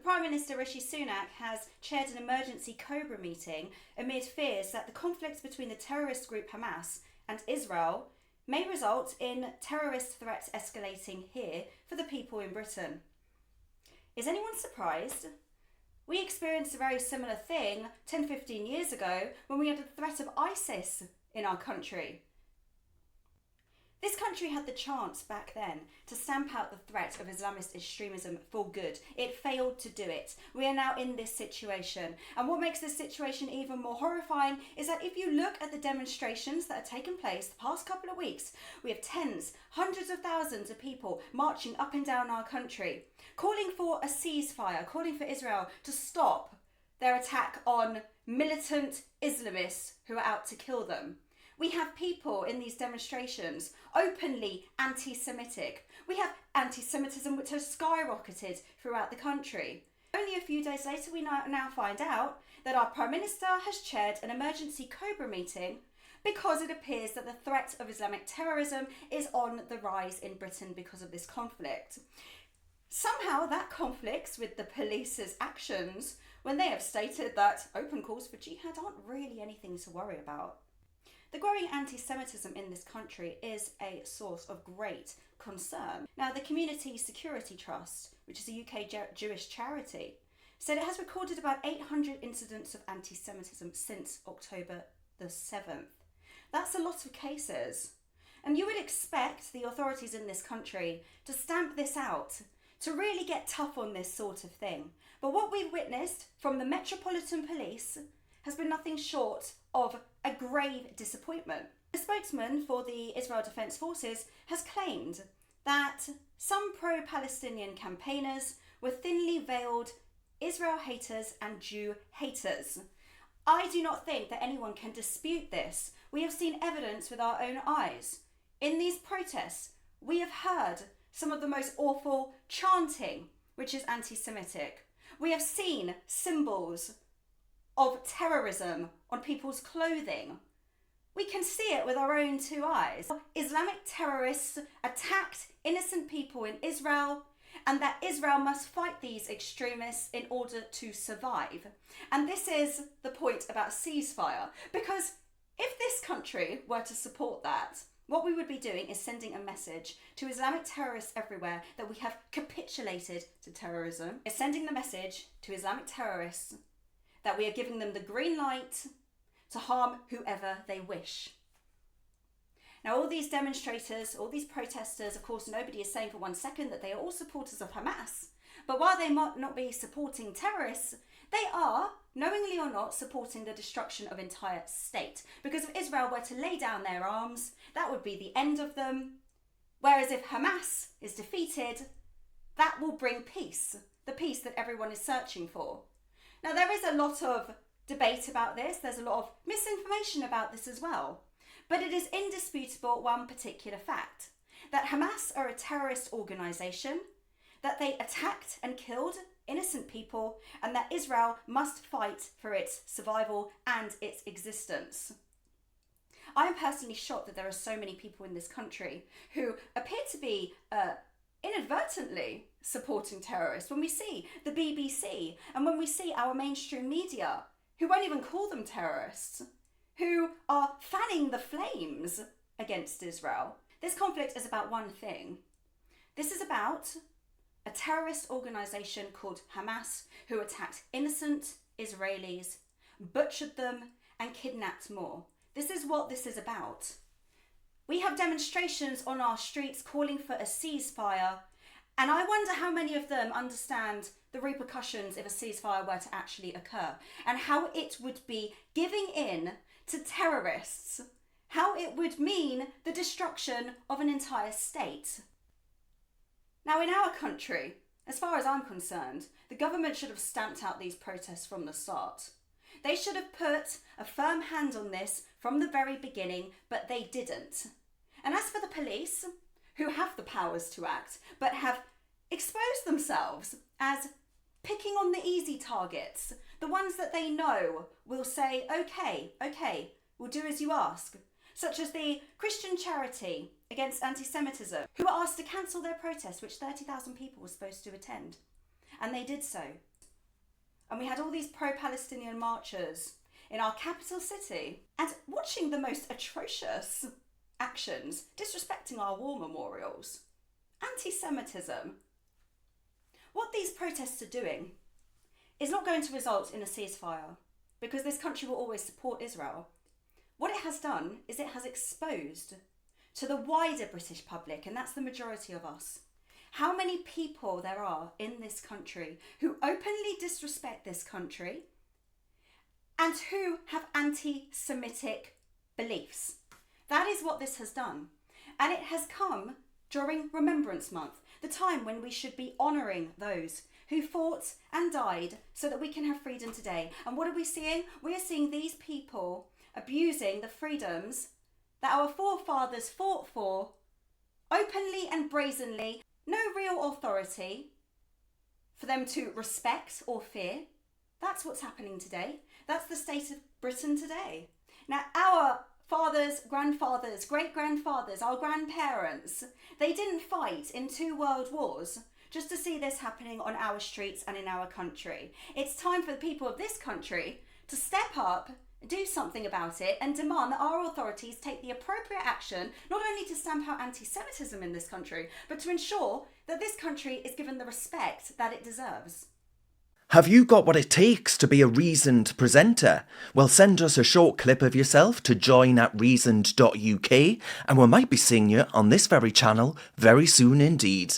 Prime Minister Rishi Sunak has chaired an emergency COBRA meeting amid fears that the conflict between the terrorist group Hamas and Israel may result in terrorist threats escalating here for the people in Britain. Is anyone surprised? We experienced a very similar thing 10-15 years ago when we had the threat of ISIS in our country. This country had the chance back then to stamp out the threat of Islamist extremism for good. It failed to do it. We are now in this situation. And what makes this situation even more horrifying is that if you look at the demonstrations that have taken place the past couple of weeks, we have tens, hundreds of thousands of people marching up and down our country, calling for a ceasefire, calling for Israel to stop their attack on militant Islamists who are out to kill them. We have people in these demonstrations openly anti-Semitic. We have anti-Semitism which has skyrocketed throughout the country. Only a few days later we now find out that our Prime Minister has chaired an emergency COBRA meeting because it appears that the threat of Islamic terrorism is on the rise in Britain because of this conflict. Somehow that conflicts with the police's actions when they have stated that open calls for jihad aren't really anything to worry about. The growing anti-Semitism in this country is a source of great concern. Now, the Community Security Trust, which is a UK Jewish charity, said it has recorded about 800 incidents of anti-Semitism since October the 7th. That's a lot of cases. And you would expect the authorities in this country to stamp this out, to really get tough on this sort of thing. But what we've witnessed from the Metropolitan Police has been nothing short of a grave disappointment. The spokesman for the Israel Defense Forces has claimed that some pro-Palestinian campaigners were thinly veiled Israel haters and Jew haters. I do not think that anyone can dispute this. We have seen evidence with our own eyes. In these protests, we have heard some of the most awful chanting, which is anti-Semitic. We have seen symbols of terrorism on people's clothing. We can see it with our own two eyes. Islamic terrorists attacked innocent people in Israel, and that Israel must fight these extremists in order to survive. And this is the point about ceasefire, because if this country were to support that, what we would be doing is sending a message to Islamic terrorists everywhere that we have capitulated to terrorism. It's sending the message to Islamic terrorists that we are giving them the green light to harm whoever they wish. Now, all these demonstrators, all these protesters, of course, nobody is saying for 1 second that they are all supporters of Hamas. But while they might not be supporting terrorists, they are, knowingly or not, supporting the destruction of entire state. Because if Israel were to lay down their arms, that would be the end of them. Whereas if Hamas is defeated, that will bring peace, the peace that everyone is searching for. Now, there is a lot of debate about this. There's a lot of misinformation about this as well. But it is indisputable one particular fact, that Hamas are a terrorist organisation, that they attacked and killed innocent people, and that Israel must fight for its survival and its existence. I am personally shocked that there are so many people in this country who appear to be inadvertently supporting terrorists. When we see the BBC and when we see our mainstream media, who won't even call them terrorists, who are fanning the flames against Israel. This conflict is about one thing. This is about a terrorist organisation called Hamas who attacked innocent Israelis, butchered them and kidnapped more. This is what this is about. We have demonstrations on our streets calling for a ceasefire, and I wonder how many of them understand the repercussions if a ceasefire were to actually occur, and how it would be giving in to terrorists, how it would mean the destruction of an entire state. Now, in our country, as far as I'm concerned, the government should have stamped out these protests from the start. They should have put a firm hand on this from the very beginning, but they didn't. And as for the police, who have the powers to act, but have exposed themselves as picking on the easy targets, the ones that they know will say, okay, we'll do as you ask, such as the Christian charity against anti-Semitism, who were asked to cancel their protest, which 30,000 people were supposed to attend. And they did so. and we had all these pro-Palestinian marchers in our capital city and watching the most atrocious actions, disrespecting our war memorials, anti-Semitism. What these protests are doing is not going to result in a ceasefire, because this country will always support Israel. What it has done is it has exposed to the wider British public, and that's the majority of us, how many people there are in this country who openly disrespect this country and who have anti-Semitic beliefs. That is what this has done. And it has come during Remembrance Month, the time when we should be honouring those who fought and died so that we can have freedom today. And what are we seeing? We are seeing these people abusing the freedoms that our forefathers fought for, openly and brazenly, no real authority for them to respect or fear. That's what's happening today. That's the state of Britain today. Now, our fathers, grandfathers, great-grandfathers, our grandparents, they didn't fight in 2 world wars just to see this happening on our streets and in our country. It's time for the people of this country to step up, do something about it, and demand that our authorities take the appropriate action, not only to stamp out anti-Semitism in this country, but to ensure that this country is given the respect that it deserves. Have you got what it takes to be a reasoned presenter? Well, send us a short clip of yourself to join@reasoned.uk and we might be seeing you on this very channel very soon indeed.